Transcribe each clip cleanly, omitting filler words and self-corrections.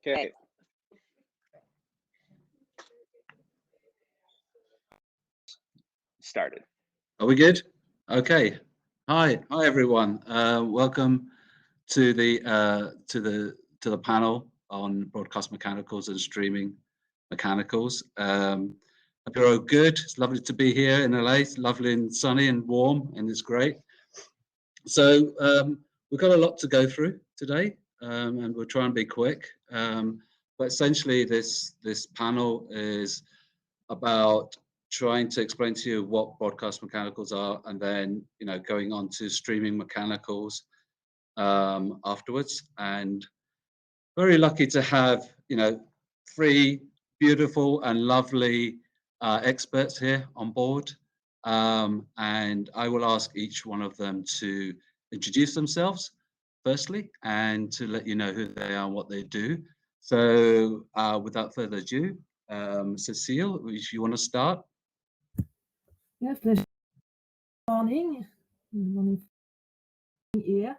Okay. Started. Are we good? Okay. Hi everyone. Welcome to the panel on broadcast mechanicals and streaming mechanicals. Hope you're all good. It's lovely to be here in LA. It's lovely and sunny and warm, and it's great. So we've got a lot to go through today, and we'll try and be quick. But essentially, this panel is about trying to explain to you what broadcast mechanicals are, and then going on to streaming mechanicals afterwards. And very lucky to have three beautiful and lovely experts here on board. And I will ask each one of them to introduce themselves firstly, and to let you know who they are and what they do. So without further ado, Cecile, if you want to start. Yeah, pleasure. Morning here.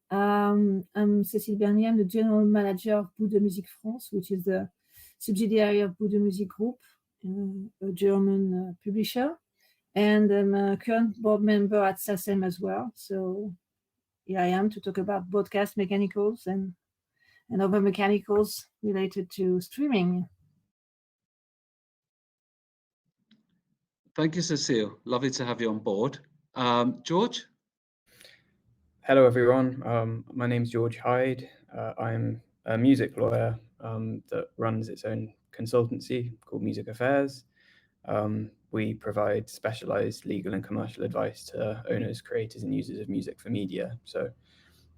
I'm Cécile Bernier. I'm the general manager of Bout de Musique France, which is the subsidiary of Bout de Musique Group, a German publisher. And I'm a current board member at SACEM as well. So here I am to talk about broadcast mechanicals and other mechanicals related to streaming. Thank you, Cecile. Lovely to have you on board. George? Hello, everyone. My name's George Hyde. I'm a music lawyer that runs its own consultancy called Music Affairs. We provide specialized legal and commercial advice to owners, creators, and users of music for media. So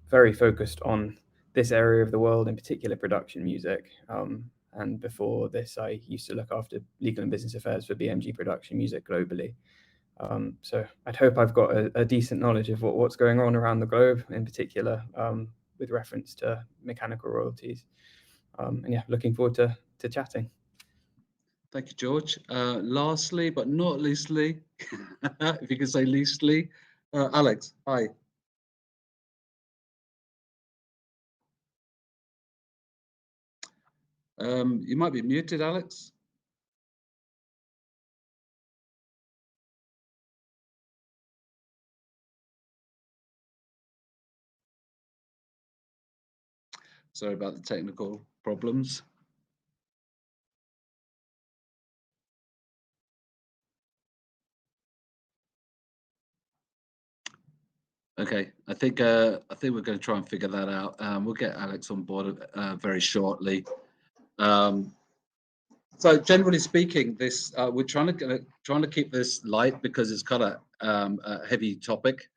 very focused on this area of the world, in particular production music. And before this, I used to look after legal and business affairs for BMG Production Music globally. So I'd hope I've got a decent knowledge of what's going on around the globe, in particular with reference to mechanical royalties. And yeah, looking forward to chatting. Thank you, George. Lastly, but not leastly, if you can say leastly, Alex, hi. You might be muted, Alex. Sorry about the technical problems. Okay, I think we're going to try and figure that out. We'll get Alex on board very shortly. So generally speaking, this we're trying to keep this light because it's kind of a heavy topic,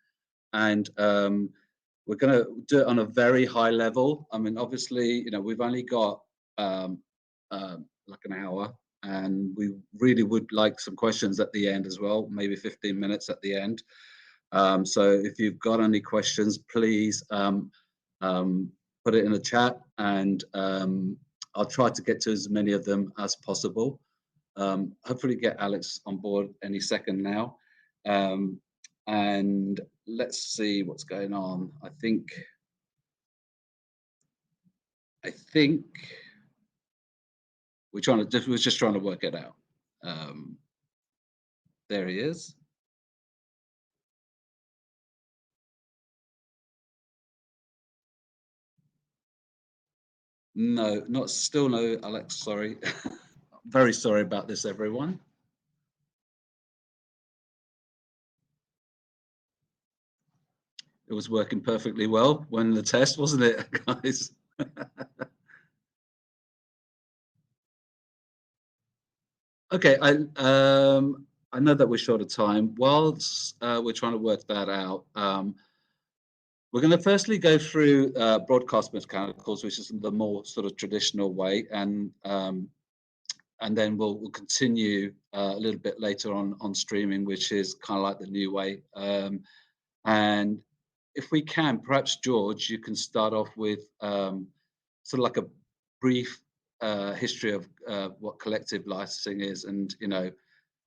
and we're going to do it on a very high level. I mean, obviously, we've only got like an hour, and we really would like some questions at the end as well, maybe 15 minutes at the end. So if you've got any questions, please put it in the chat, and I'll try to get to as many of them as possible. Hopefully get Alex on board any second now. And let's see what's going on. I think we're just trying to work it out. There he is. No, still no, Alex, sorry. Very sorry about this, everyone. It was working perfectly well when the test, wasn't it, guys? Okay, I know that we're short of time. Whilst we're trying to work that out, we're going to firstly go through broadcast mechanicals, which is the more sort of traditional way, and then we'll continue a little bit later on streaming, which is kind of like the new way. And if we can, perhaps George, you can start off with sort of like a brief history of what collective licensing is, and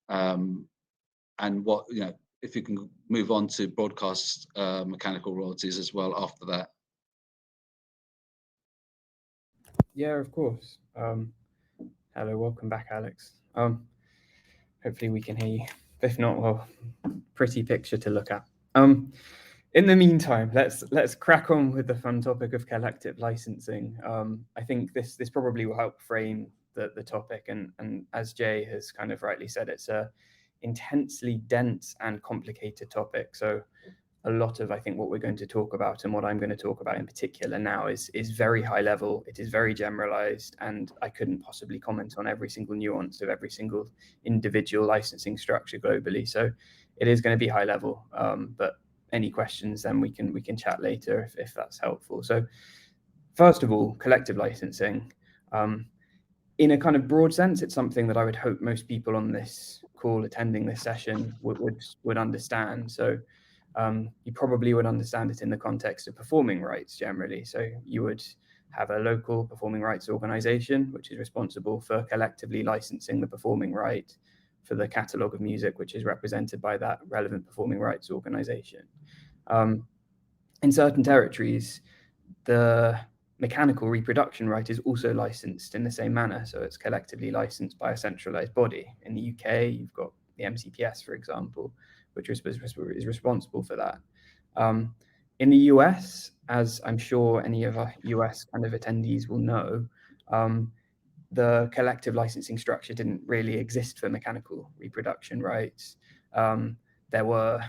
and what if you can move on to broadcast mechanical royalties as well after that. Yeah, of course. Hello, welcome back, Alex. Hopefully we can hear you. If not, well, pretty picture to look at. In the meantime, let's crack on with the fun topic of collective licensing. I think this probably will help frame the topic, and as Jay has kind of rightly said, it's a intensely dense and complicated topic. So a lot of, I think, what we're going to talk about and what I'm going to talk about in particular now is very high level. It is very generalized, and I couldn't possibly comment on every single nuance of every single individual licensing structure globally. So it is going to be high level, but any questions, then we can chat later if that's helpful. So first of all, collective licensing. In a kind of broad sense, it's something that I would hope most people on this call attending this session would understand. So you probably would understand it in the context of performing rights generally. So you would have a local performing rights organization, which is responsible for collectively licensing the performing right for the catalogue of music, which is represented by that relevant performing rights organization. In certain territories, the mechanical reproduction right is also licensed in the same manner. So it's collectively licensed by a centralized body. In the UK, you've got the MCPS, for example, which is responsible for that. In the US, as I'm sure any of our US kind of attendees will know, the collective licensing structure didn't really exist for mechanical reproduction rights. There were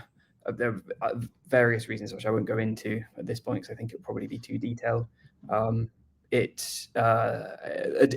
various reasons which I won't go into at this point because I think it'll probably be too detailed. A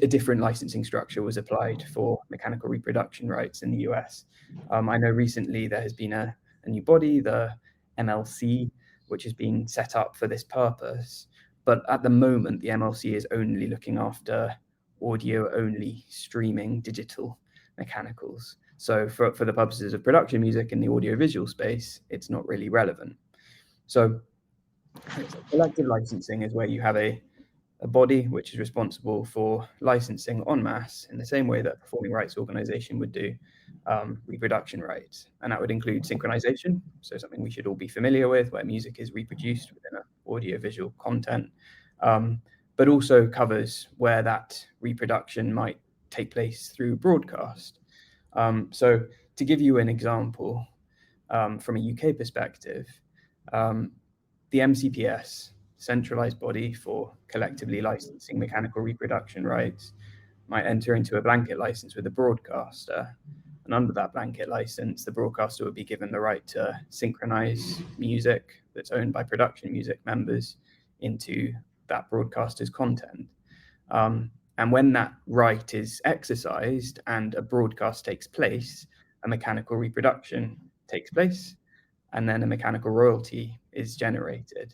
different licensing structure was applied for mechanical reproduction rights in the US. I know recently there has been a new body, the MLC, which has been set up for this purpose. But at the moment, the MLC is only looking after audio-only streaming digital mechanicals. So for the purposes of production music in the audiovisual space, it's not really relevant. So collective licensing is where you have a body which is responsible for licensing en masse in the same way that a performing rights organization would do reproduction rights. And that would include synchronization, so something we should all be familiar with, where music is reproduced within an audiovisual content, but also covers where that reproduction might take place through broadcast. So to give you an example from a UK perspective, the MCPS, centralized body for collectively licensing mechanical reproduction rights, might enter into a blanket license with a broadcaster. And under that blanket license, the broadcaster would be given the right to synchronize music that's owned by production music members into that broadcaster's content. And when that right is exercised and a broadcast takes place, a mechanical reproduction takes place, and then a mechanical royalty is generated.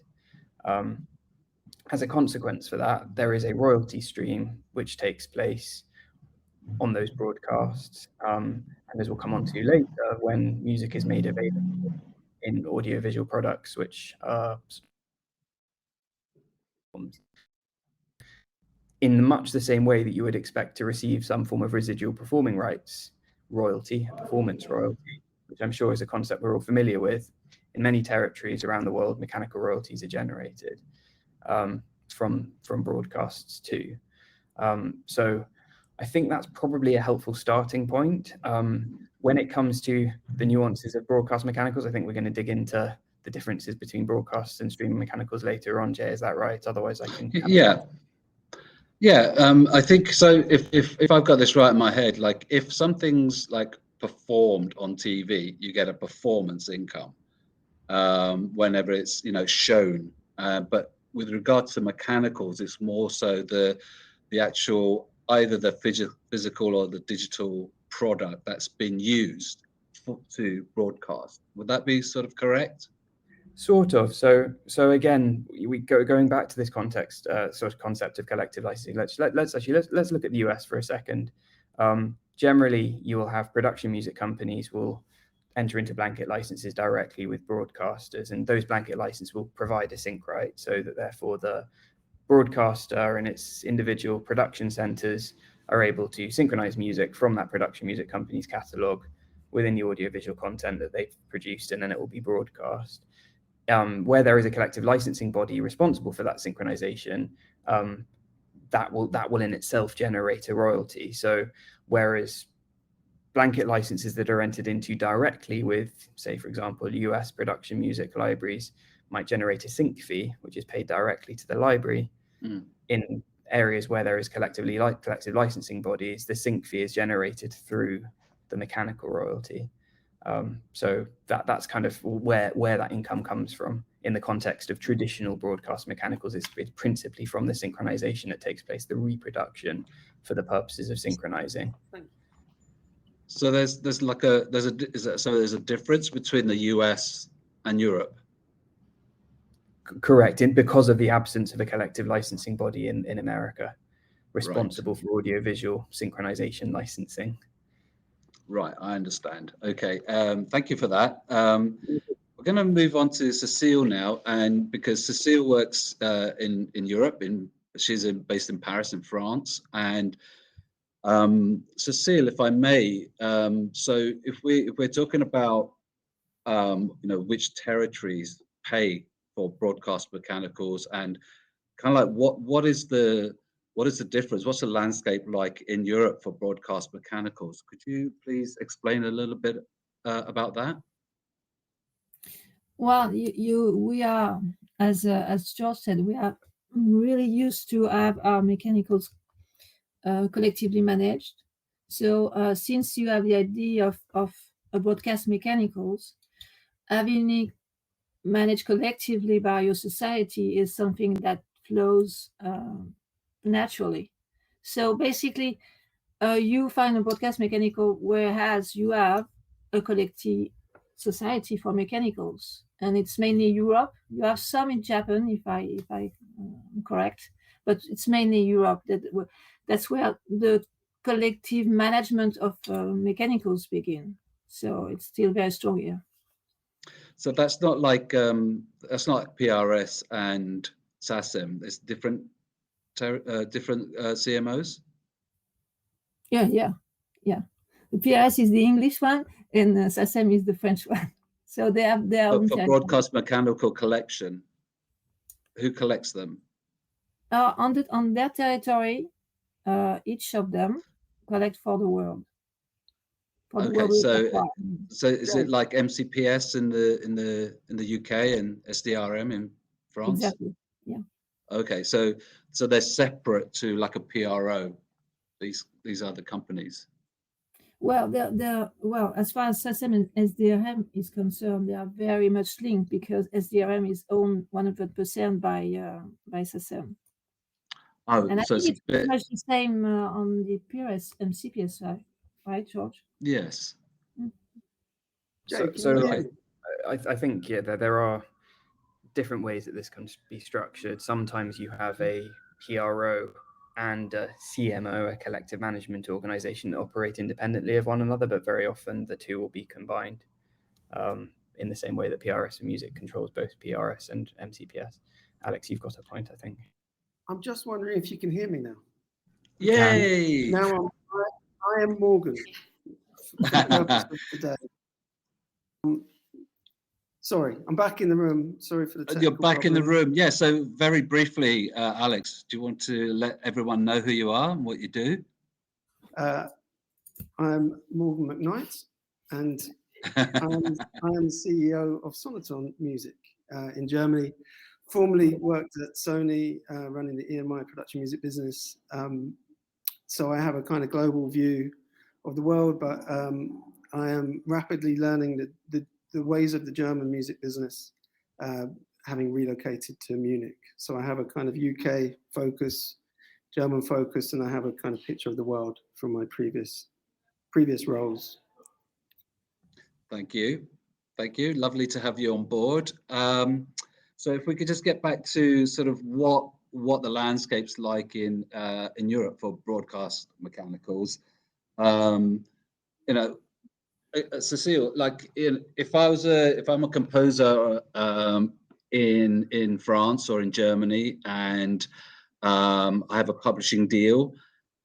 As a consequence for that, there is a royalty stream which takes place on those broadcasts. And as we'll come on to later, when music is made available in audiovisual products, which are in much the same way that you would expect to receive some form of residual performing rights royalty, performance royalty, which I'm sure is a concept we're all familiar with. In many territories around the world, mechanical royalties are generated from broadcasts too. So I think that's probably a helpful starting point. When it comes to the nuances of broadcast mechanicals, I think we're going to dig into the differences between broadcasts and streaming mechanicals later on. Jay, is that right? Otherwise, I can. Yeah, I think so. If I've got this right in my head, like if something's like performed on TV, you get a performance income whenever it's shown. But with regard to mechanicals, it's more so the actual either the physical or the digital product that's been used to broadcast. Would that be sort of correct? Sort of. So again, going back to this context, sort of concept of collective licensing. Let's look at the US for a second. Generally, you will have production music companies will enter into blanket licenses directly with broadcasters, and those blanket licenses will provide a sync right, so that therefore the broadcaster and its individual production centers are able to synchronize music from that production music company's catalog within the audiovisual content that they've produced, and then it will be broadcast. Where there is a collective licensing body responsible for that synchronization, that will in itself generate a royalty. So whereas blanket licenses that are entered into directly with, say, for example, US production music libraries might generate a sync fee, which is paid directly to the library. In areas where there is collective licensing bodies, the sync fee is generated through the mechanical royalty. So that's kind of where that income comes from in the context of traditional broadcast mechanicals. It's principally from the synchronization that takes place, the reproduction for the purposes of synchronizing. So there's a difference between the US and Europe. Correct, because of the absence of a collective licensing body in America responsible for audiovisual synchronization licensing. Right, I understand. Okay, thank you for that. We're going to move on to Cecile now, and because Cecile works in Europe, she's based in Paris in France, and Cecile, if I may, so if we're talking about which territories pay for broadcast mechanicals, and kind of like what is the difference? What's the landscape like in Europe for broadcast mechanicals? Could you please explain a little bit about that? Well, we are, as George said, we are really used to have our mechanicals collectively managed. So since you have the idea of a broadcast mechanicals, having it managed collectively by your society is something that flows naturally. So basically, you find a broadcast mechanical whereas you have a collective society for mechanicals, and it's mainly Europe. You have some in Japan, if I am correct, but it's mainly Europe that's where the collective management of mechanicals begin. So it's still very strong here. So that's not like PRS and SACEM. It's different CMOs. Yeah. The PRS is the English one, and SACEM is the French one. So they have their own for broadcast mechanical collection. Who collects them? On their territory, each of them collect for the world. Okay, so is it like MCPS in the UK and SDRM in France? Exactly. Yeah. Okay, so they're separate to like a PRO. These other companies. Well, well, as far as SACEM and SDRM is concerned, they are very much linked because SDRM is owned 100% by SACEM. Oh, and I so think it's pretty much the same on the PRS MCPS side, right, George? Yes. I think there are different ways that this can be structured. Sometimes you have a PRO and a CMO, a collective management organization, that operate independently of one another, but very often the two will be combined in the same way that PRS and music controls both PRS and MCPS. Alex, you've got a point, I think. I'm just wondering if you can hear me now. Yay! Now I am Morgan for the purpose of today. Sorry, I'm back in the room. Sorry for the technical You're back problem. in the room. Yeah, so very briefly, Alex, do you want to let everyone know who you are and what you do? I'm Morgan McKnight, and I am the CEO of Sonaton Music in Germany. Formerly worked at Sony, running the EMI production music business. So I have a kind of global view of the world, but I am rapidly learning the ways of the German music business, having relocated to Munich. So I have a kind of UK focus, German focus, and I have a kind of picture of the world from my previous roles. Thank you. Lovely to have you on board. So if we could just get back to sort of what the landscape's like in Europe for broadcast mechanicals. Cecile, like if I'm a composer in France or in Germany, and I have a publishing deal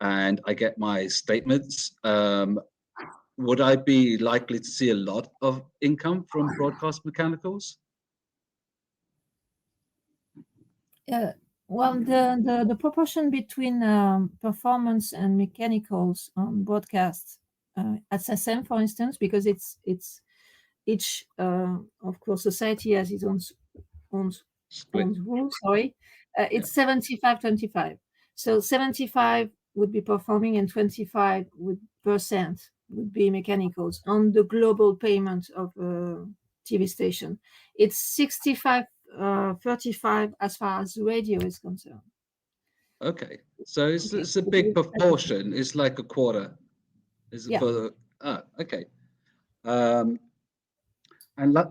and I get my statements, would I be likely to see a lot of income from broadcast mechanicals? Well, the proportion between performance and mechanicals on broadcasts at SSM, for instance, because it's each of course society has its own Split. rules. Sorry, it's 75-25. So 75 would be performing and 25% would be mechanicals on the global payment of a TV station. It's 65-35 as far as radio is concerned. Okay, so it's Okay. it's a big proportion. It's like a quarter. Is it Yeah. for the? Ah, okay. And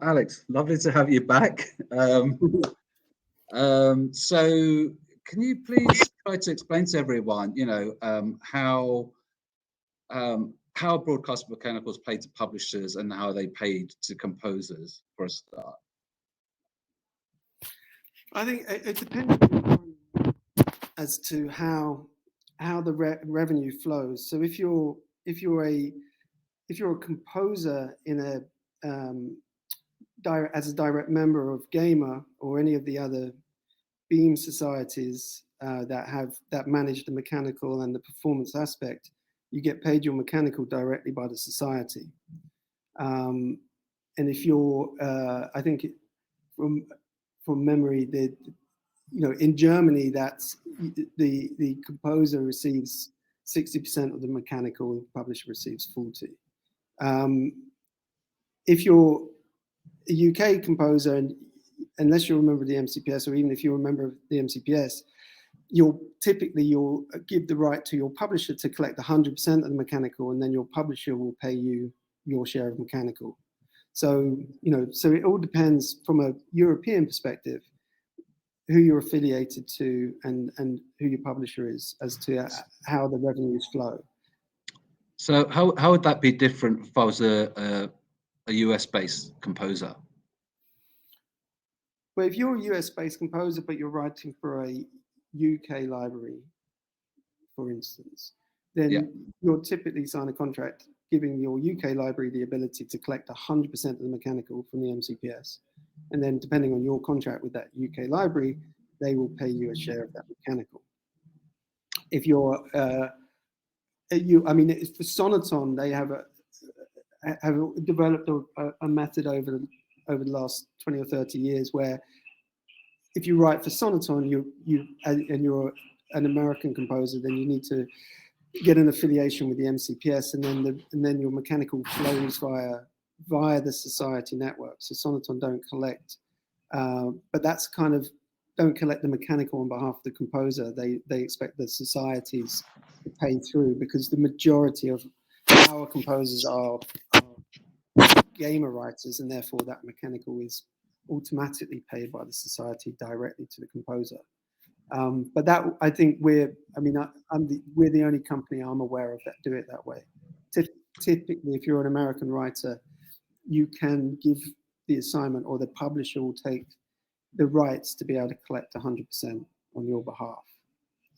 Alex, lovely to have you back. So can you please try to explain to everyone, how broadcast mechanicals paid to publishers and how they paid to composers for a start? I think it depends as to how the revenue flows. So if you're a composer in a as a direct member of Gamer or any of the other Beam societies that manage the mechanical and the performance aspect, you get paid your mechanical directly by the society. And if you're, I think from memory, in Germany, that's the composer receives 60% of the mechanical, the publisher receives 40. If you're a UK composer, and unless you're a member of the MCPS, or even if you're a member of the MCPS, you'll give the right to your publisher to collect 100% of the mechanical, and then your publisher will pay you your share of mechanical. So, so it all depends from a European perspective who you're affiliated to and who your publisher is as to how the revenues flow. So how would that be different if I was a US-based composer? Well, if you're a US-based composer, but you're writing for a UK library, for instance, then you'll typically sign a contract giving your UK library the ability to collect 100% of the mechanical from the MCPS. And then depending on your contract with that UK library, they will pay you a share of that mechanical. If you're, for Sonoton, they have developed a method over the last 20 or 30 years where if you write for Sonoton, and you're an American composer, then you need to get an affiliation with the MCPS, and then your mechanical flows via the society network. So Sonoton don't collect, but that's kind of don't collect the mechanical on behalf of the composer. They expect the societies to pay through, because the majority of our composers are gamer writers, and therefore that mechanical is automatically paid by the society directly to the composer. But that, I think we're the only company I'm aware of that do it that way. Typically, if you're an American writer, you can give the assignment, or the publisher will take the rights to be able to collect 100% on your behalf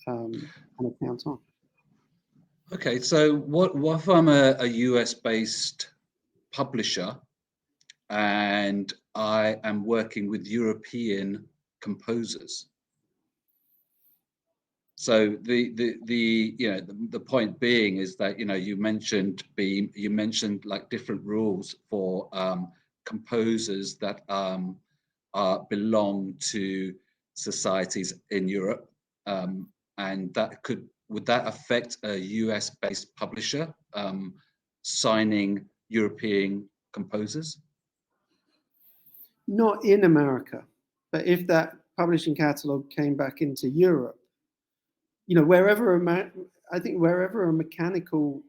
and account on. Okay, so what if I'm a US-based publisher and I am working with European composers? So the point being is that you mentioned Beam, you mentioned like different rules for composers that belong to societies in Europe, and would that affect a US-based publisher signing European composers? Not in America, but if that publishing catalog came back into Europe, wherever a mechanical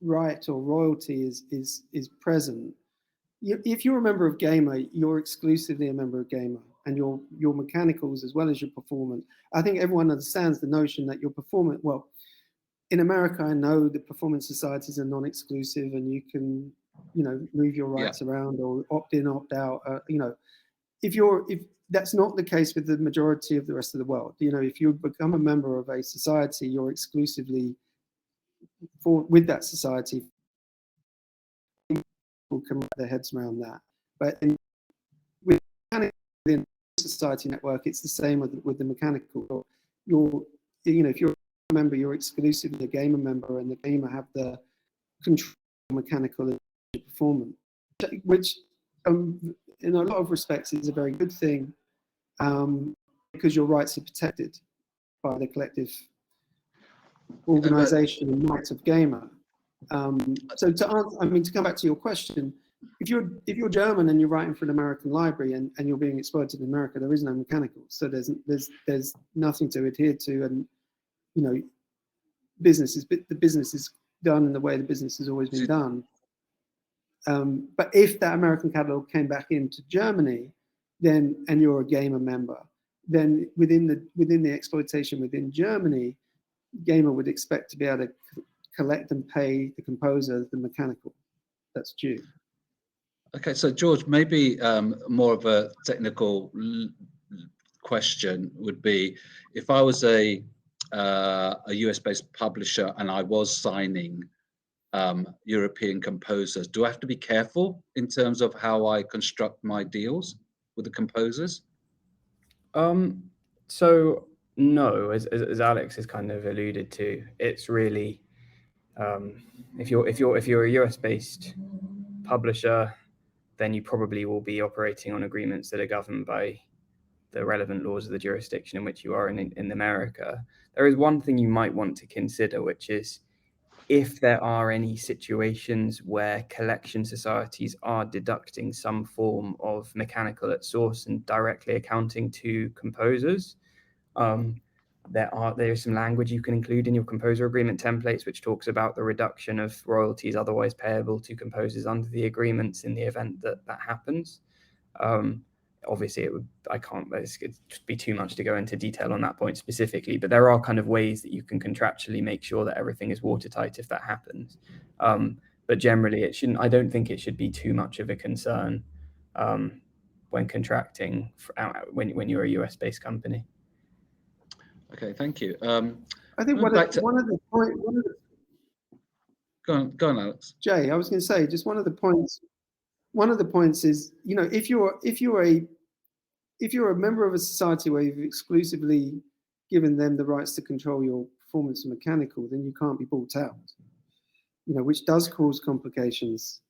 right or royalty is present, if you're a member of Gamer, you're exclusively a member of Gamer, and your mechanicals as well as your performance. I think everyone understands the notion that your performance. Well, in America, I know the performance societies are non-exclusive, and you can move your rights around or opt in, opt out. If that's not the case with the majority of the rest of the world, if you become a member of a society, you're exclusively with that society. People can wrap their heads around that. But with society network, it's the same with the mechanical. If you're a member, you're exclusively a gamer member, and the gamer have the control mechanical performance, which in a lot of respects is a very good thing, because your rights are protected by the collective organization and rights of gamer. So to come back to your question, if you're German and you're writing for an American library and you're being exploited in America, there is no mechanical, so there's nothing to adhere to, and the business is done in the way the business has always been done. But if that American catalog came back into Germany, then, and you're a gamer member, then within the exploitation within Germany, gamer would expect to be able to collect and pay the composer the mechanical that's due. Okay, so George, maybe more of a technical question would be, if I was a US-based publisher and I was signing European composers, do I have to be careful in terms of how I construct my deals with the composers? So no, as Alex has kind of alluded to, it's really if you're a US-based publisher, then you probably will be operating on agreements that are governed by the relevant laws of the jurisdiction in which you are in America. There is one thing you might want to consider, which is if there are any situations where collection societies are deducting some form of mechanical at source and directly accounting to composers, there is some language you can include in your composer agreement templates which talks about the reduction of royalties otherwise payable to composers under the agreements in the event that happens. Obviously, it'd be too much to go into detail on that point specifically, but there are kind of ways that you can contractually make sure that everything is watertight if that happens. But generally, I don't think it should be too much of a concern when contracting when you're a US-based company. Okay, thank you. I think one of the points. Go on, Alex. Jay, I was going to say, just one of the points. One of the points is, if you're a member of a society where you've exclusively given them the rights to control your performance and mechanical, then you can't be bought out. Which does cause complications.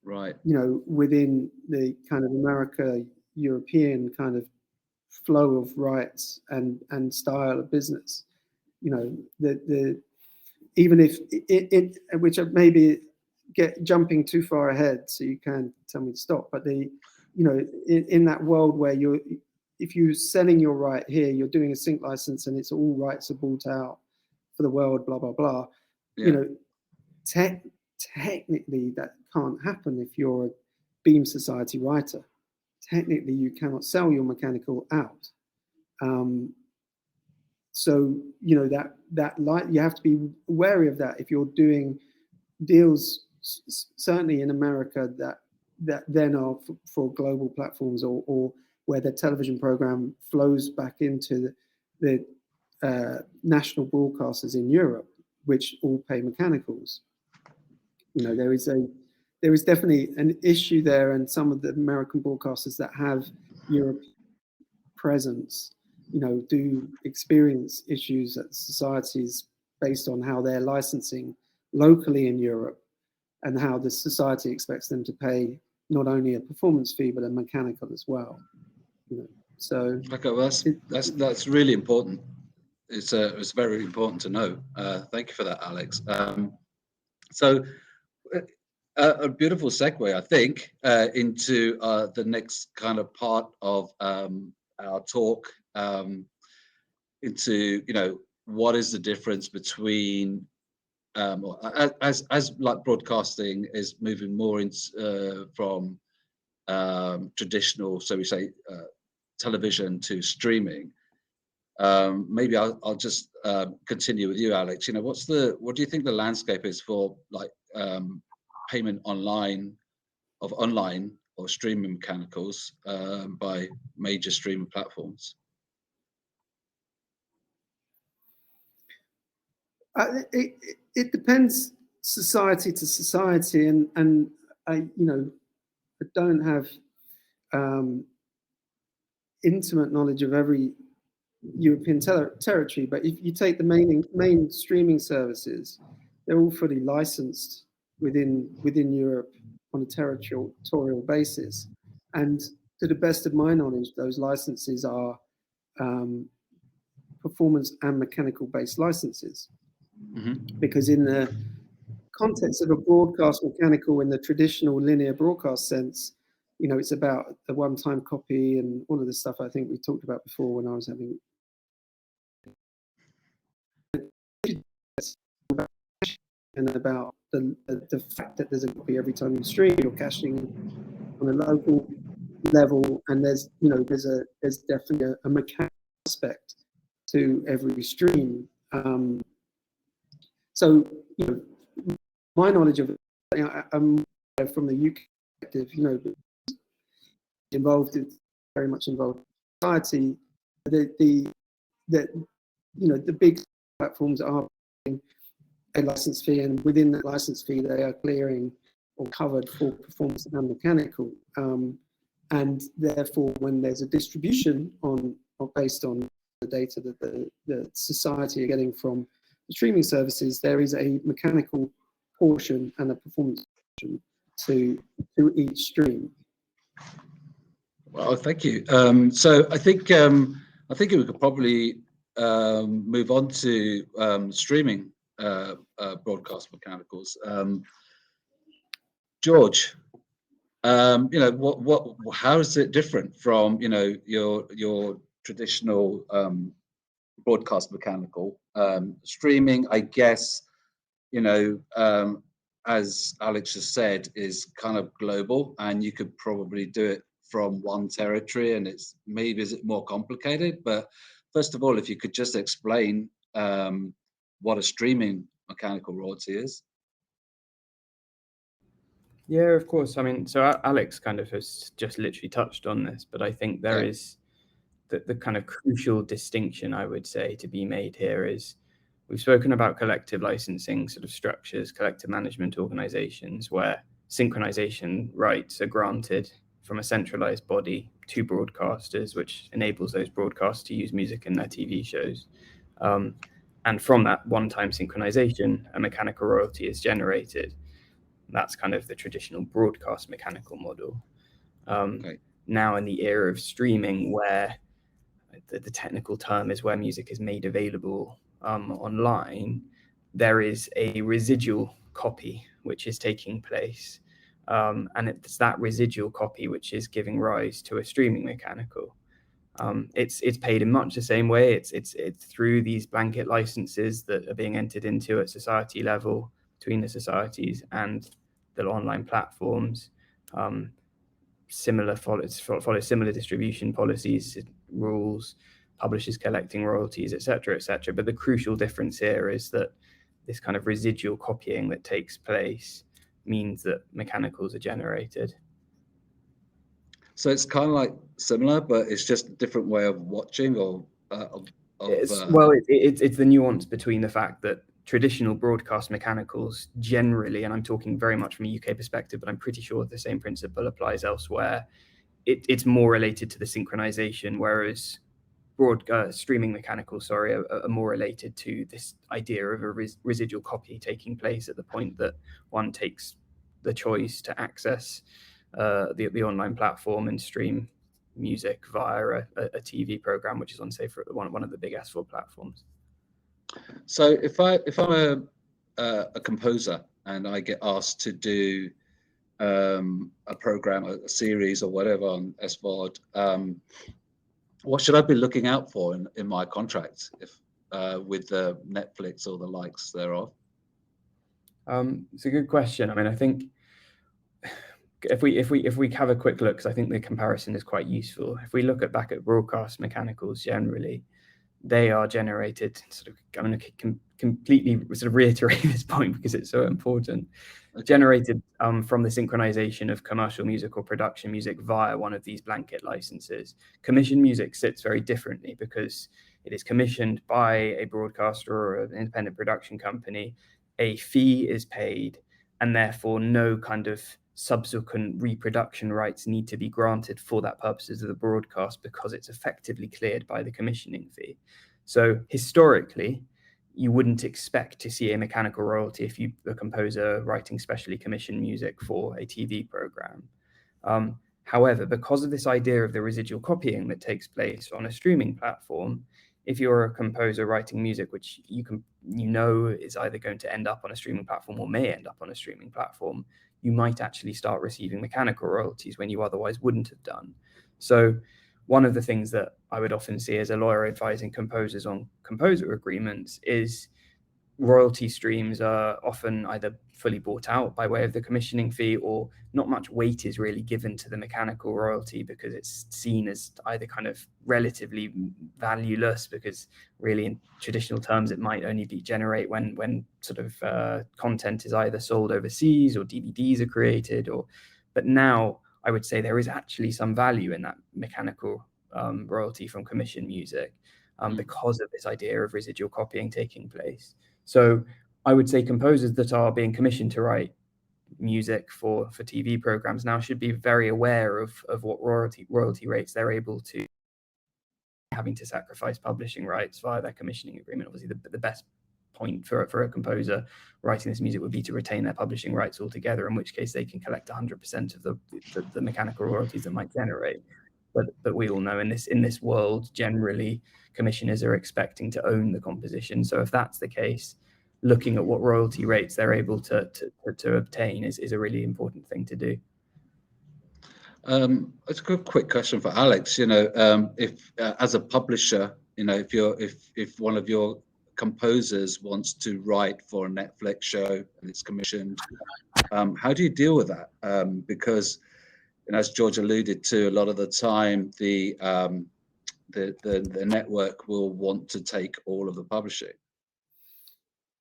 Right. Within the kind of European kind of flow of rights and style of business. Even if it which maybe jumping too far ahead, so you can tell me to stop, but in that world where if you're selling your right here, you're doing a sync license and it's all rights are bought out for the world, blah blah blah. Yeah. Technically that can't happen if you're a Beam Society writer. Technically, you cannot sell your mechanical out. So that you have to be wary of that if you're doing deals, certainly in America, that then are for global platforms or where the television program flows back into the national broadcasters in Europe, which all pay mechanicals. There is definitely an issue there, and some of the American broadcasters that have Europe presence, do experience issues at societies based on how they're licensing locally in Europe and how the society expects them to pay not only a performance fee but a mechanical as well. So okay, well, that's really important. It's very important to know. Thank you for that, Alex. So a beautiful segue, I think, into the next kind of part of our talk, into what is the difference between as like broadcasting is moving more into from traditional, so we say television to streaming. Maybe I'll just continue with you, Alex. What do you think the landscape is for like payment online or streaming mechanicals by major streaming platforms? It depends society to society, and I don't have intimate knowledge of every European territory, but if you take the main streaming services, they're all fully licensed within Europe on a territorial basis. And to the best of my knowledge, those licenses are performance and mechanical based licenses. Because in the context of a broadcast mechanical in the traditional linear broadcast sense, you know, it's about the one-time copy and all of the stuff I think we talked about before when I was having and about the fact that there's a copy every time you stream, you're caching on a local level, and there's definitely a mechanical aspect to every stream. So, you know, my knowledge of it, you know, I'm from the UK perspective, you know, very much involved in society. You know, the big platforms are paying a license fee, and within that license fee, they are clearing or covered for performance and mechanical. And therefore, when there's a distribution based on the data that the society are getting from the streaming services, there is a mechanical portion and a performance portion to each stream. Well, thank you. So I think we could probably move on to streaming broadcast mechanicals. George, you know, how is it different from, you know, your traditional broadcast mechanical streaming? I guess, you know, as Alex has said, is kind of global, and you could probably do it from one territory, and it's maybe is it more complicated. But first of all, if you could just explain what a streaming mechanical royalty is. Yeah, of course. I mean, so Alex kind of has just literally touched on this, but I think there is the kind of crucial distinction, I would say, to be made here is we've spoken about collective licensing sort of structures, collective management organizations, where synchronization rights are granted from a centralized body to broadcasters, which enables those broadcasters to use music in their TV shows. And from that one-time synchronization, a mechanical royalty is generated. That's kind of the traditional broadcast mechanical model. Now in the era of streaming, where the technical term is where music is made available online, there is a residual copy which is taking place. And it's that residual copy which is giving rise to a streaming mechanical. It's paid in much the same way. It's through these blanket licenses that are being entered into at society level between the societies and the online platforms. Follow similar distribution policies, rules, publishers collecting royalties, etc., etc. But the crucial difference here is that this kind of residual copying that takes place means that mechanicals are generated. So it's kind of like similar, but it's just a different way of watching or it's the nuance between the fact that traditional broadcast mechanicals generally, and I'm talking very much from a UK perspective, but I'm pretty sure the same principle applies elsewhere. It's more related to the synchronization, whereas streaming mechanicals, are more related to this idea of a residual copy taking place at the point that one takes the choice to access the online platform and stream music via a TV program, which is on, say, for one of the big S4 platforms. So if I'm a composer and I get asked to do a program, a series or whatever on SVOD, what should I be looking out for in my contract if with the Netflix or the likes thereof? It's a good question. I mean, I think if we have a quick look, because I think the comparison is quite useful. If we look back at broadcast mechanicals generally, they are generated sort of, I'm going to completely sort of reiterate this point because it's so important. Okay. Generated from the synchronization of commercial music or production music via one of these blanket licenses. Commissioned music sits very differently because it is commissioned by a broadcaster or an independent production company. A fee is paid, and therefore no kind of subsequent reproduction rights need to be granted for that purposes of the broadcast because it's effectively cleared by the commissioning fee. So historically, you wouldn't expect to see a mechanical royalty if you're a composer writing specially commissioned music for a TV program. However, because of this idea of the residual copying that takes place on a streaming platform, if you're a composer writing music which you know is either going to end up on a streaming platform or may end up on a streaming platform, you might actually start receiving mechanical royalties when you otherwise wouldn't have done. So one of the things that I would often see as a lawyer advising composers on composer agreements is royalty streams are often either fully bought out by way of the commissioning fee, or not much weight is really given to the mechanical royalty because it's seen as either kind of relatively valueless, because really in traditional terms it might only be generate when sort of content is either sold overseas or DVDs are created, but now I would say there is actually some value in that mechanical royalty from commissioned music because of this idea of residual copying taking place. So I would say composers that are being commissioned to write music for TV programs now should be very aware of what royalty rates they're able to, having to sacrifice publishing rights via their commissioning agreement. Obviously, the best point for a composer writing this music would be to retain their publishing rights altogether, in which case they can collect 100% of the mechanical royalties that might generate. But we all know in this world, generally, commissioners are expecting to own the composition. So if that's the case, looking at what royalty rates they're able to obtain is a really important thing to do. It's a good quick question for Alex. If as a publisher, if one of your composers wants to write for a Netflix show and it's commissioned, how do you deal with that? Because as George alluded to, a lot of the time the network will want to take all of the publishing.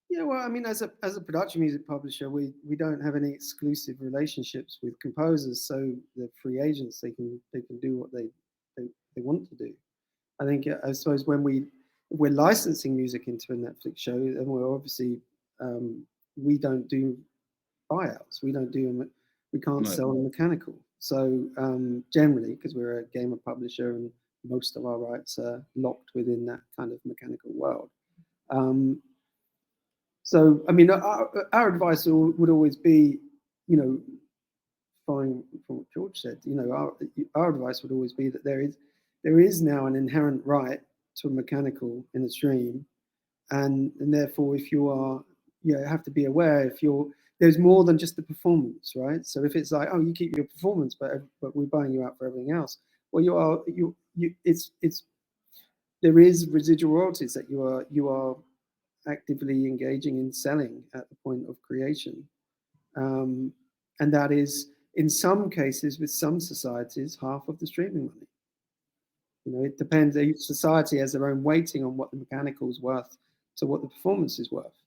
Yeah, well, I mean, as a production music publisher, we don't have any exclusive relationships with composers, so they're free agents. They can do what they want to do. I think, I suppose, when we're licensing music into a Netflix show, then we're obviously we don't do buyouts. We can't sell the mechanical. So generally, because we're a gamer publisher and most of our rights are locked within that kind of mechanical world. So, I mean, our advice would always be, following from what George said, our advice would always be that there is now an inherent right to a mechanical in a stream, and therefore, if you have to be aware there's more than just the performance, right? So if it's like, oh, you keep your performance, but we're buying you out for everything else, well, there is residual royalties that you are actively engaging in selling at the point of creation. And that is, in some cases, with some societies, half of the streaming money. It depends. Each society has their own weighting on what the mechanical is worth to what the performance is worth.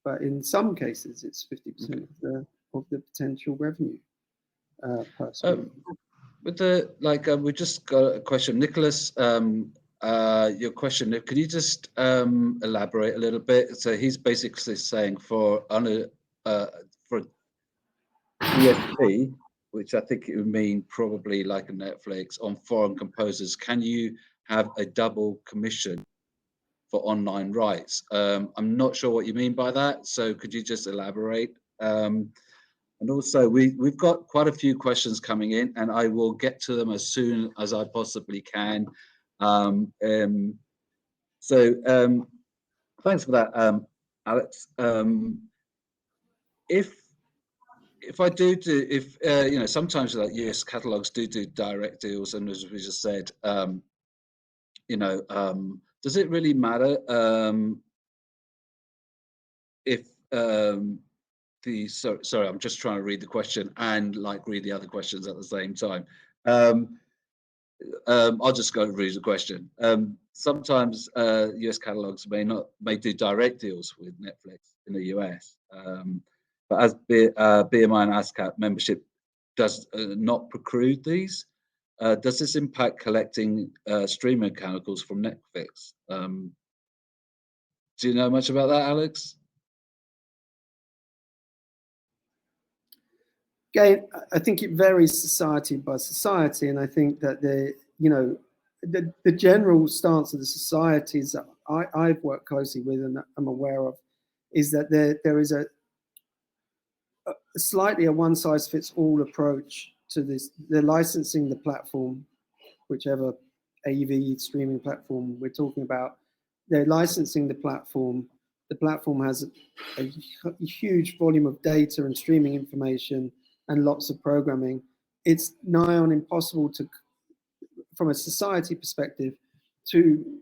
But in some cases, it's 50% of the potential revenue per stream. We just got a question. Nicholas, your question, could you just elaborate a little bit? So he's basically saying for DSP, which I think it would mean probably like a Netflix, on foreign composers, can you have a double commission for online rights? I'm not sure what you mean by that, so could you just elaborate? And also, we've got quite a few questions coming in, and I will get to them as soon as I possibly can. So thanks for that, Alex. If I do, sometimes like US catalogs do direct deals, and as we just said, does it really matter if sorry, I'm just trying to read the question and read the other questions at the same time. I'll just go and read the question. Sometimes US catalogs may do direct deals with Netflix in the US, but as BMI and ASCAP membership does not preclude these, does this impact collecting stream mechanicals from Netflix? Do you know much about that, Alex? again, I think it varies society by society, and I think that the general stance of the societies that I've worked closely with and I'm aware of is that there is a slightly a one-size-fits-all approach to this. They're licensing the platform, whichever AV streaming platform we're talking about. They're licensing the platform. The platform has a huge volume of data and streaming information and lots of programming. It's nigh on impossible to, from a society perspective, to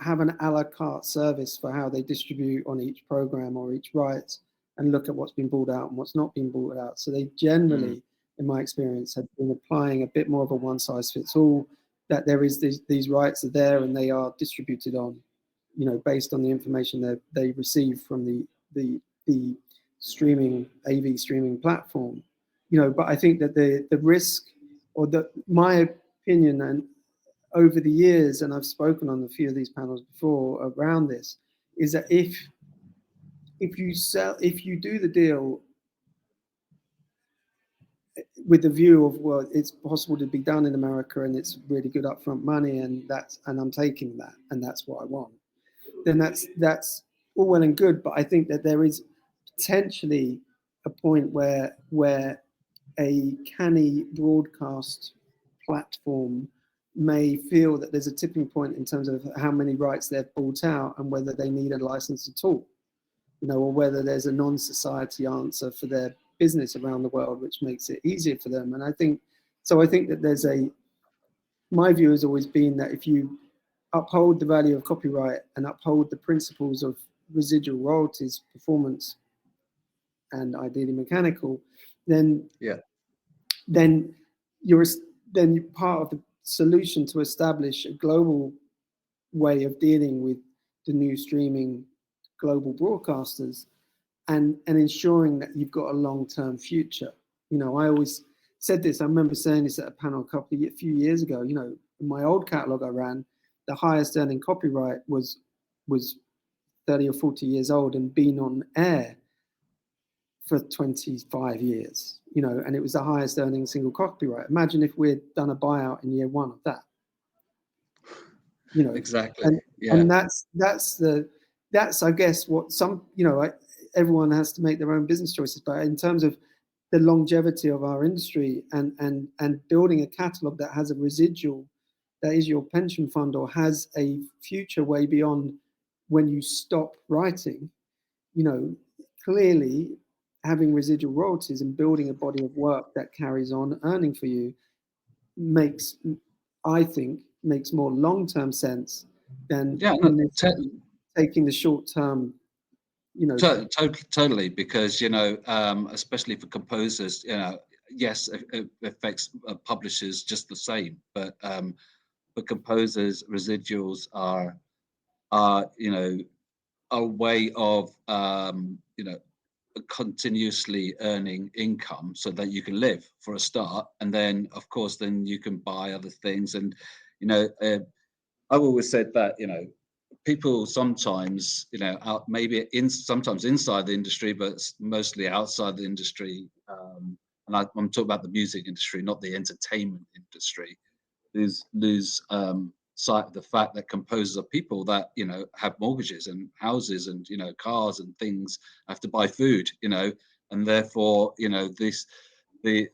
have an a la carte service for how they distribute on each program or each rights and look at what's been brought out and what's not been brought out. So they generally, in my experience, have been applying a bit more of a one size fits all, that there is these rights are there and they are distributed on, based on the information that they receive from the streaming AV streaming platform. But I think that the risk, or my opinion, and over the years, and I've spoken on a few of these panels before around this, is that if you do the deal with the view of, well, it's possible to be done in America and it's really good upfront money and I'm taking that and that's what I want, then that's all well and good. But I think that there is potentially a point where a canny broadcast platform may feel that there's a tipping point in terms of how many rights they've bought out and whether they need a license at all, or whether there's a non-society answer for their business around the world, which makes it easier for them. And I think that my view has always been that if you uphold the value of copyright and uphold the principles of residual royalties, performance, and ideally mechanical, then you're part of the solution to establish a global way of dealing with the new streaming global broadcasters and ensuring that you've got a long-term future. I always said this, I remember saying this at a panel a few years ago, in my old catalog I ran, the highest earning copyright was 30 or 40 years old and been on air for 25 years, and it was the highest earning single copyright. Imagine if we'd done a buyout in year one of that. Exactly. And that's I guess what some, everyone has to make their own business choices, but in terms of the longevity of our industry and building a catalog that has a residual, that is your pension fund or has a future way beyond when you stop writing, clearly having residual royalties and building a body of work that carries on earning for you I think makes more long-term sense than taking the short-term, Totally, because especially for composers, yes, it affects publishers just the same, but for composers, residuals are a way of continuously earning income so that you can live for a start, and then of course then you can buy other things. And I've always said that people sometimes sometimes inside the industry, but mostly outside the industry, and I'm talking about the music industry, not the entertainment industry, lose sight of the fact that composers are people that have mortgages and houses and cars and things, have to buy food, and therefore this the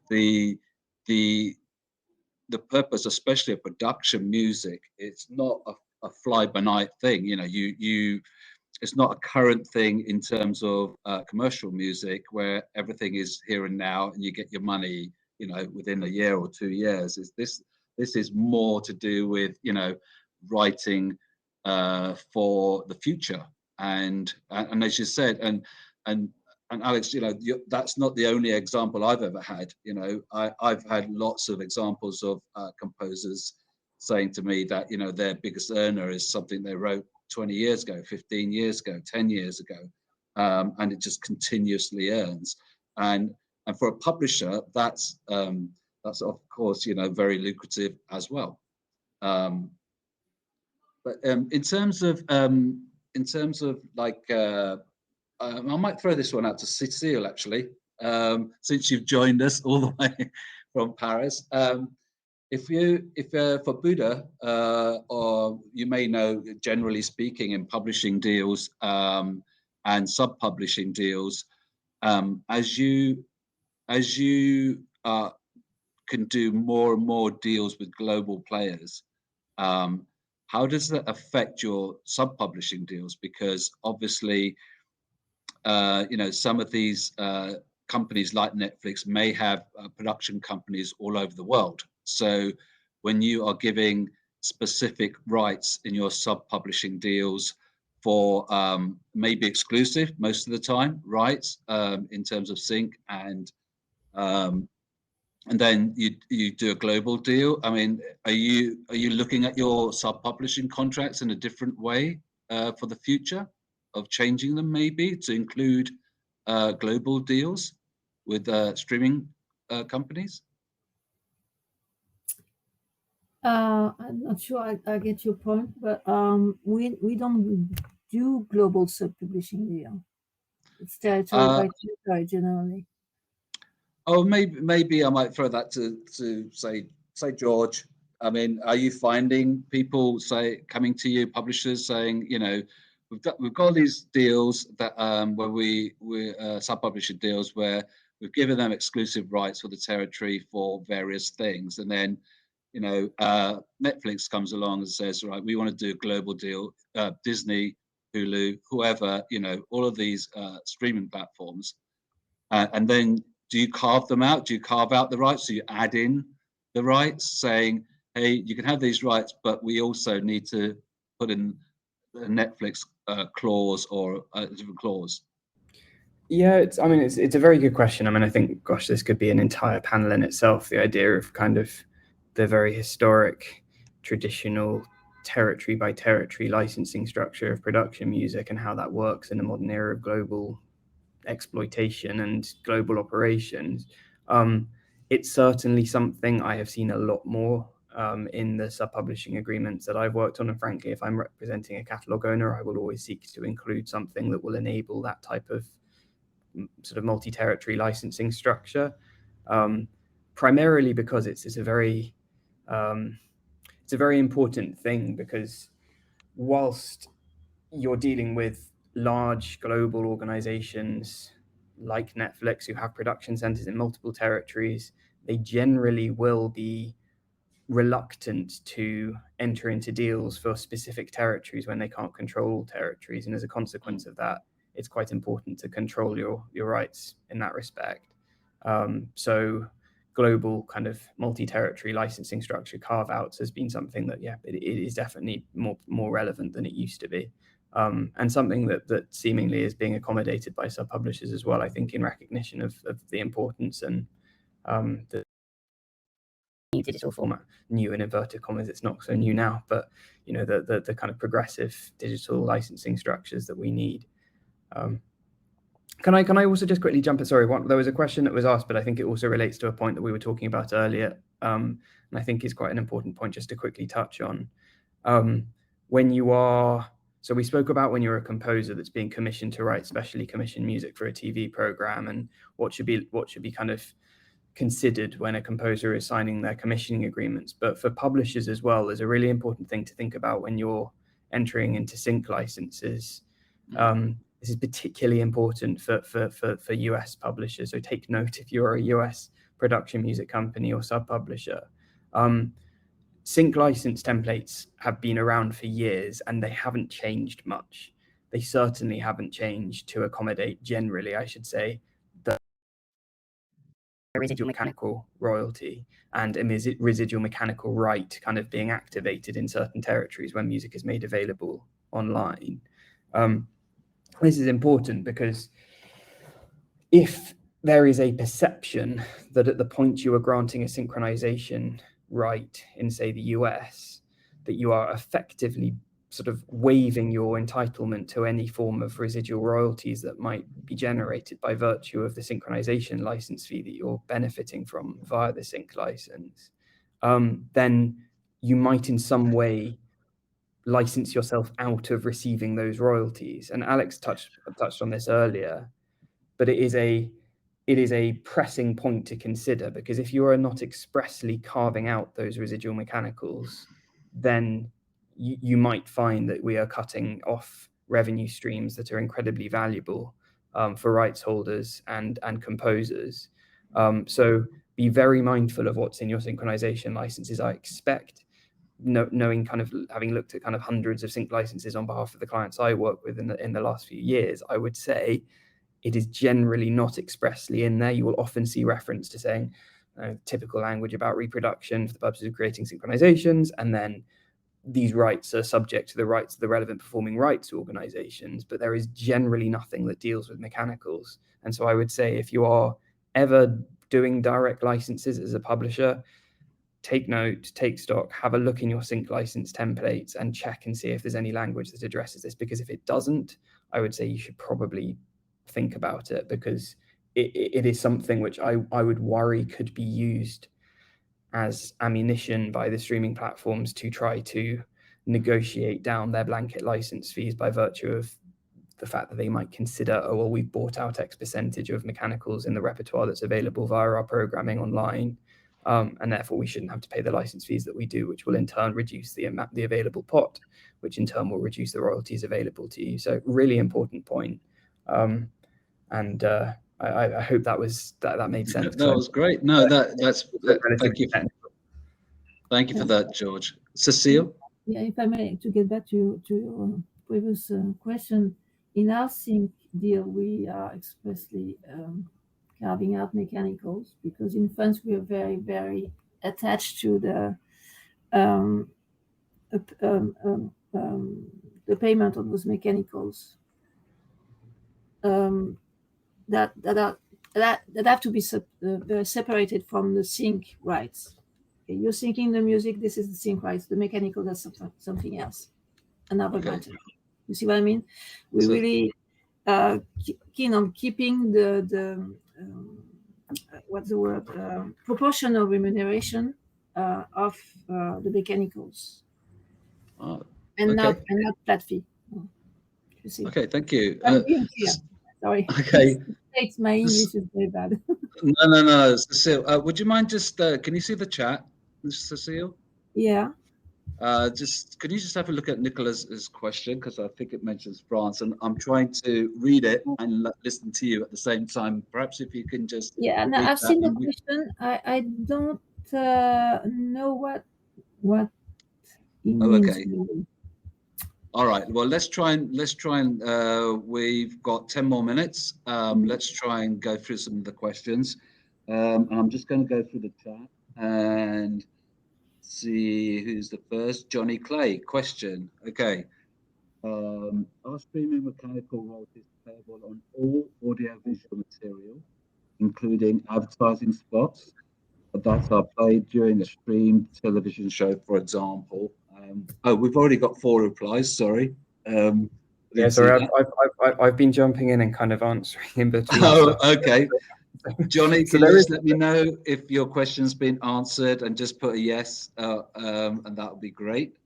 the purpose, especially of production music, it's not a fly by night thing. It's not a current thing in terms of commercial music where everything is here and now and you get your money within a year or 2 years. This is more to do with writing for the future, and as you said, and Alex, that's not the only example I've ever had. I've had lots of examples of composers saying to me that their biggest earner is something they wrote 20 years ago, 15 years ago, 10 years ago, and it just continuously earns. And for a publisher, that's of course very lucrative as well. But in terms of like I might throw this one out to Cecile, actually. since you've joined us all the way from Paris. If for Buddha, or you may know, generally speaking, in publishing deals and sub-publishing deals, as you can do more and more deals with global players, how does that affect your sub-publishing deals? Because obviously, some of these companies like Netflix may have production companies all over the world. So when you are giving specific rights in your sub-publishing deals for maybe exclusive most of the time rights in terms of sync, and then you do a global deal. I mean, are you looking at your sub-publishing contracts in a different way for the future, of changing them maybe to include global deals with streaming companies? I'm not sure I get your point, but we don't do global sub-publishing deal. It's territory by territory generally. Oh, maybe I might throw that to say George. I mean, are you finding people coming to you, publishers saying, we've got these deals that where we're sub-publisher deals where we've given them exclusive rights for the territory for various things, and then Netflix comes along and says, right, we want to do a global deal, Disney, Hulu, whoever, all of these streaming platforms, and then do you carve them out? Do you carve out the rights? So you add in the rights, saying, hey, you can have these rights, but we also need to put in a Netflix clause or a different clause? Yeah, it's a very good question. I mean, I think, gosh, this could be an entire panel in itself. The idea of kind of the very historic, traditional territory by territory licensing structure of production music and how that works in a modern era of global exploitation and global operations. It's certainly something I have seen a lot more in the sub-publishing agreements that I've worked on. And frankly, if I'm representing a catalog owner, I will always seek to include something that will enable that type of sort of multi-territory licensing structure, primarily because it's a very important thing, because whilst you're dealing with large global organizations like Netflix who have production centers in multiple territories, they generally will be reluctant to enter into deals for specific territories when they can't control territories. And as a consequence of that, it's quite important to control your rights in that respect. So global kind of multi-territory licensing structure carve-outs has been something that, it is definitely more relevant than it used to be. And something that seemingly is being accommodated by sub-publishers as well, I think, in recognition of the importance and the digital format. New in inverted commas, it's not so new now, but the kind of progressive digital licensing structures that we need. Can I also just quickly jump in? Sorry, there was a question that was asked, but I think it also relates to a point that we were talking about earlier, and I think is quite an important point just to quickly touch on. So we spoke about when you're a composer that's being commissioned to write specially commissioned music for a TV program, and what should be kind of considered when a composer is signing their commissioning agreements. But for publishers as well, there's a really important thing to think about when you're entering into sync licenses. This is particularly important for US publishers. So take note if you're a US production music company or sub-publisher. Sync license templates have been around for years and they haven't changed much. They certainly haven't changed to accommodate, generally, I should say, the residual mechanical royalty and a residual mechanical right kind of being activated in certain territories when music is made available online. This is important because if there is a perception that at the point you are granting a synchronization right in, say, the US, that you are effectively sort of waiving your entitlement to any form of residual royalties that might be generated by virtue of the synchronization license fee that you're benefiting from via the sync license, then you might in some way license yourself out of receiving those royalties. And Alex touched on this earlier, but it is a it is a pressing point to consider, because if you are not expressly carving out those residual mechanicals, then you might find that we are cutting off revenue streams that are incredibly valuable for rights holders and composers. So be very mindful of what's in your synchronization licenses. I expect, knowing, kind of having looked at kind of hundreds of sync licenses on behalf of the clients I work with in the last few years, I would say it is generally not expressly in there. You will often see reference to saying typical language about reproduction for the purposes of creating synchronizations, and then these rights are subject to the rights of the relevant performing rights organizations, but there is generally nothing that deals with mechanicals. And so I would say, if you are ever doing direct licenses as a publisher, take note, take stock, have a look in your sync license templates and check and see if there's any language that addresses this, because if it doesn't, I would say you should probably think about it, because it is something which I would worry could be used as ammunition by the streaming platforms to try to negotiate down their blanket license fees by virtue of the fact that they might consider, oh, well, we've bought out X percentage of mechanicals in the repertoire that's available via our programming online, and therefore we shouldn't have to pay the license fees that we do, which will in turn reduce the available pot, which in turn will reduce the royalties available to you. So really important point. I hope that made sense. That was great. No, thank you for that, George. Cecile? Yeah, if I may, to get back to your previous question, in our sync deal, we are expressly carving out mechanicals, because in France we are very, very attached to the payment of those mechanicals that have to be separated from the sync rights. Okay, you're syncing the music, this is the sync rights. The mechanical, that's something else, another matter. You see what I mean? We really keen on keeping the what's the word? Proportional remuneration of the mechanicals, and not flat fee. You see? Okay, thank you. Sorry. Okay. My English is very bad. No, Cecile. Would you mind just? Can you see the chat, Cecile? Yeah. Could you just have a look at Nicolas's question, because I think it mentions France, and I'm trying to read it and listen to you at the same time. Perhaps if you can just. Yeah, no, I've seen the question. I don't know what it means. Okay. Really. All right. Well, let's try and. We've got 10 more minutes. Let's try and go through some of the questions. And I'm just going to go through the chat and see who's the first. Johnny Clay, question. Okay. Are streaming mechanical royalties payable on all audiovisual material, including advertising spots that are played during a streamed television show, for example? We've already got 4 replies. Sorry. Yeah, sorry. I've been jumping in and kind of answering in between. Oh, okay. Johnny, can you just let me know if your question's been answered, and just put a yes, and that would be great.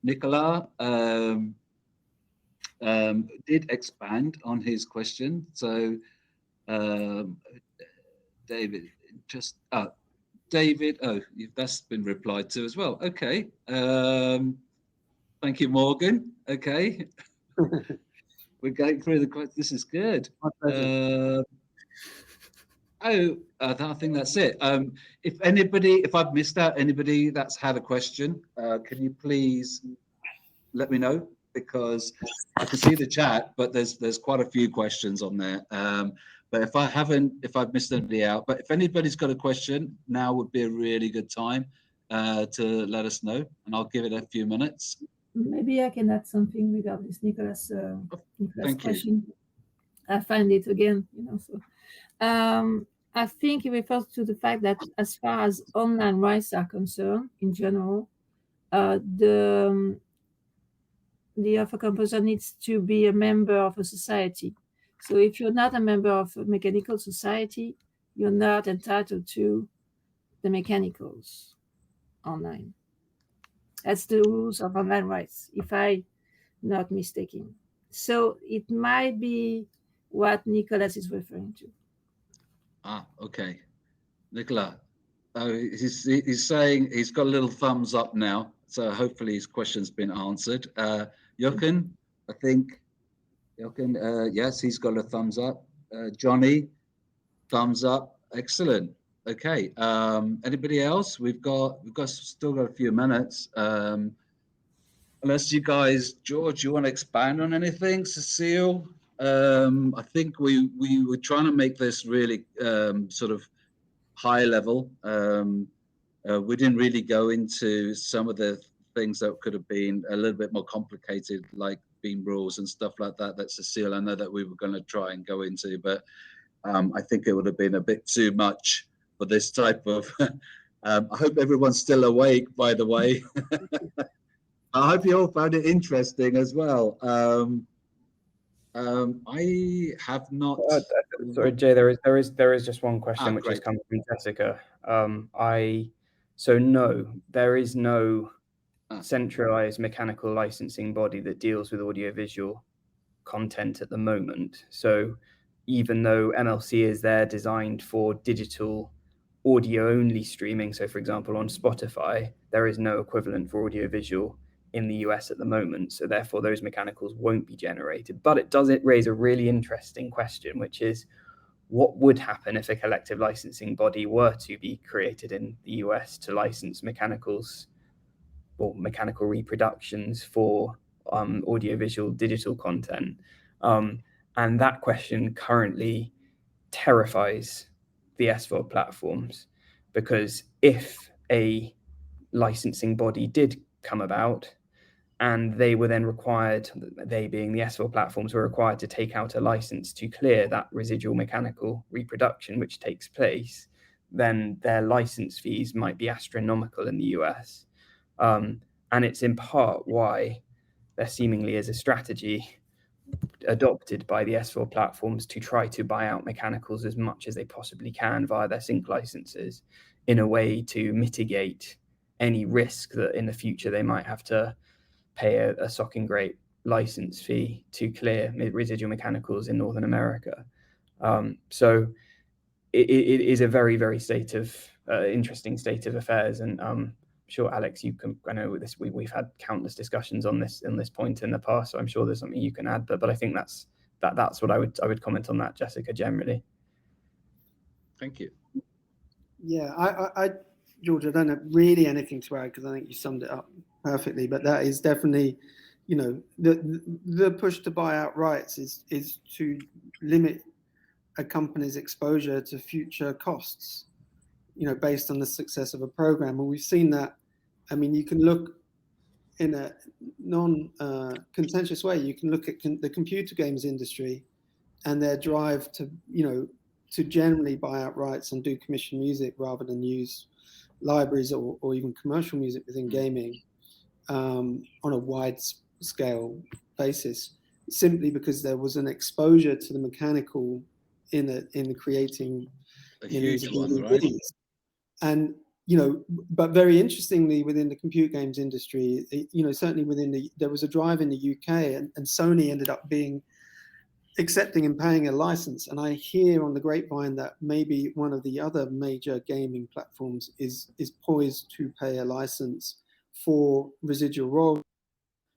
Nicolas did expand on his question. So David, that's been replied to as well. Okay. Thank you, Morgan. Okay. We're going through the questions. This is good. I think that's it. If I've missed out anybody that's had a question, can you please let me know? Because I can see the chat, but there's quite a few questions on there. But if I've missed anybody out, but if anybody's got a question, now would be a really good time to let us know, and I'll give it a few minutes. Maybe I can add something regarding this Nicolas question. You. I find it again, so I think it refers to the fact that as far as online rights are concerned, in general, the author composer needs to be a member of a society. So if you're not a member of a mechanical society, you're not entitled to the mechanicals online. That's the rules of online rights, if I'm not mistaken. So it might be what Nicolas is referring to. Okay. Nicola, he's saying he's got a little thumbs up now, so hopefully his question's been answered. Jochen, I think, Jochen, yes, he's got a thumbs up. Johnny, thumbs up. Excellent. Okay. Anybody else? We've still got a few minutes. Unless you guys, George, you want to expand on anything? Cecile, I think we were trying to make this really sort of high level. We didn't really go into some of the things that could have been a little bit more complicated, like beam rules and stuff like that. That Cecile, I know that we were going to try and go into, but I think it would have been a bit too much for this type of. I hope everyone's still awake, by the way. I hope you all found it interesting as well. I have not. Sorry, Jay. There is just one question which has Great. come from Jessica. So no, there is no centralized mechanical licensing body that deals with audiovisual content at the moment. So even though MLC is there designed for digital audio only streaming, so for example on Spotify, there is no equivalent for audiovisual in the US at the moment, so therefore those mechanicals won't be generated. But it does raise a really interesting question, which is what would happen if a collective licensing body were to be created in the US to license mechanicals or mechanical reproductions for audiovisual digital content? And that question currently terrifies the SVOD platforms, because if a licensing body did come about and they were then required, they being the SVOD platforms, were required to take out a license to clear that residual mechanical reproduction which takes place, then their license fees might be astronomical in the US. And it's in part why there seemingly is a strategy adopted by the S4 platforms to try to buy out mechanicals as much as they possibly can via their sync licenses, in a way to mitigate any risk that in the future they might have to pay a socking great license fee to clear residual mechanicals in Northern America. So it is a very, very interesting state of affairs. And I'm sure, Alex, you can, I know this, we've had countless discussions on this point in the past, so I'm sure there's something you can add, but I think that's what I would comment on that, Jessica, generally. Thank you. Yeah, I George, I don't have really anything to add because I think you summed it up perfectly. But that is definitely, the push to buy out rights is to limit a company's exposure to future costs, based on the success of a program. And we've seen that. I mean, you can look in a non-contentious way. You can look at the computer games industry and their drive to, to generally buy out rights and do commission music rather than use libraries or even commercial music within gaming on a wide scale basis, simply because there was an exposure to the mechanical in creating a huge one, right? Videos. And but very interestingly, within the computer games industry, certainly there was a drive in the UK, and Sony ended up accepting and paying a license. And I hear on the grapevine that maybe one of the other major gaming platforms is poised to pay a license for residual royalties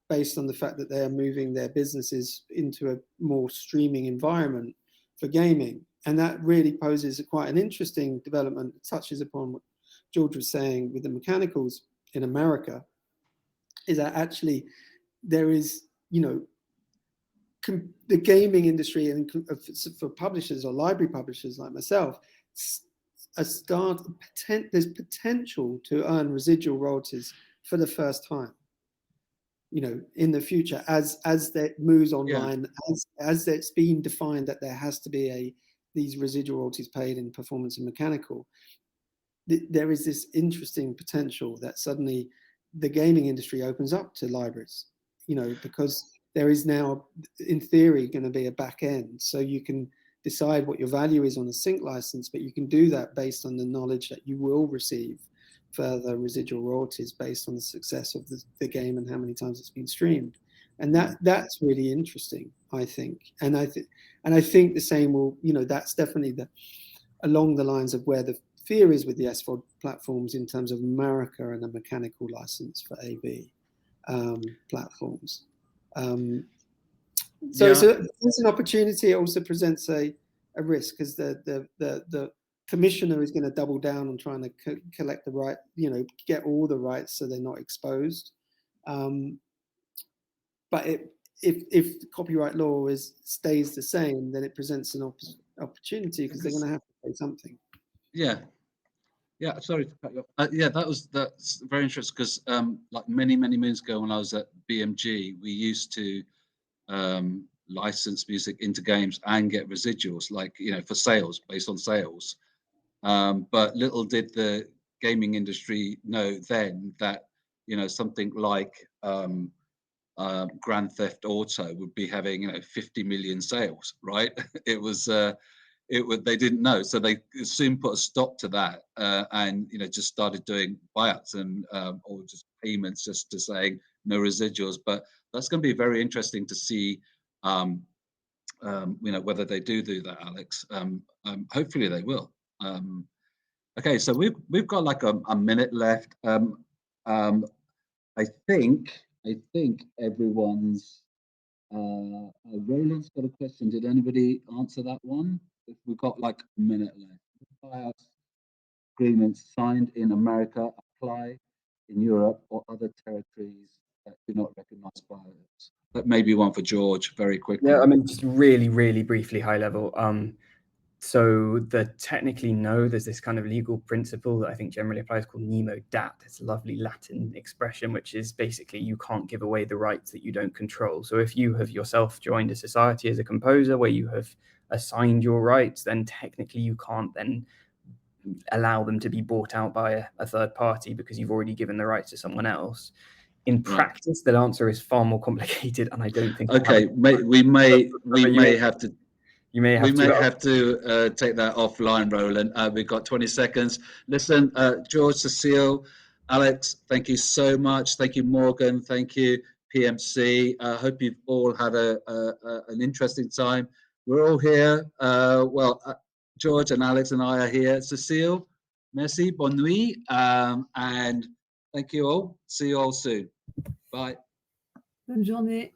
based on the fact that they are moving their businesses into a more streaming environment for gaming. And that really poses quite an interesting development. It touches upon what George was saying with the mechanicals in America, is that actually there is, the gaming industry, and for publishers or library publishers like myself, there's potential to earn residual royalties for the first time, in the future, as that moves online, as it's been defined that there has to be these residual royalties paid in performance and mechanical. There is this interesting potential that suddenly the gaming industry opens up to libraries, because there is now, in theory, going to be a back end. So you can decide what your value is on a sync license, but you can do that based on the knowledge that you will receive further residual royalties based on the success of the game and how many times it's been streamed. And that's really interesting, I think. And I think the same will, that's definitely along the lines of where the fear is with the SVOD platforms in terms of America and a mechanical license for AV platforms. So it's an opportunity. It also presents a risk, because the commissioner is going to double down on trying to collect the right, get all the rights so they're not exposed. But if the copyright law stays the same, then it presents an opportunity, because they're going to have to pay something. Yeah, sorry to cut you off. That's very interesting, because like many moons ago, when I was at BMG, we used to license music into games and get residuals, like for sales, based on sales. But little did the gaming industry know then that something like Grand Theft Auto would be having 50 million sales, right? They didn't know, so they soon put a stop to that, and just started doing buyouts and or just payments, just to saying no residuals. But that's going to be very interesting to see, whether they do that, Alex. Hopefully they will. Okay, so we've got like a minute left. I think everyone's. Roland's got a question. Did anybody answer that one? If we've got like a minute left. Buyouts agreements signed in America apply in Europe or other territories that do not recognize buyouts? That may be one for George, very quickly. Yeah, I mean, just really briefly, high level. So technically, no, there's this kind of legal principle that I think generally applies called nemo dat. It's a lovely Latin expression, which is basically you can't give away the rights that you don't control. So if you have yourself joined a society as a composer where you have assigned your rights, then technically you can't then allow them to be bought out by a third party, because you've already given the rights to someone else. In practice, the answer is far more complicated, and I don't think. Okay, we may have to. You may have to take that offline, Roland. We've got 20 seconds. Listen, George, Cecile, Alex, thank you so much. Thank you, Morgan. Thank you, PMC. I hope you've all had an interesting time. We're all here. George and Alex and I are here. Cecile, merci, bonne nuit. And thank you all. See you all soon. Bye. Bonne journée.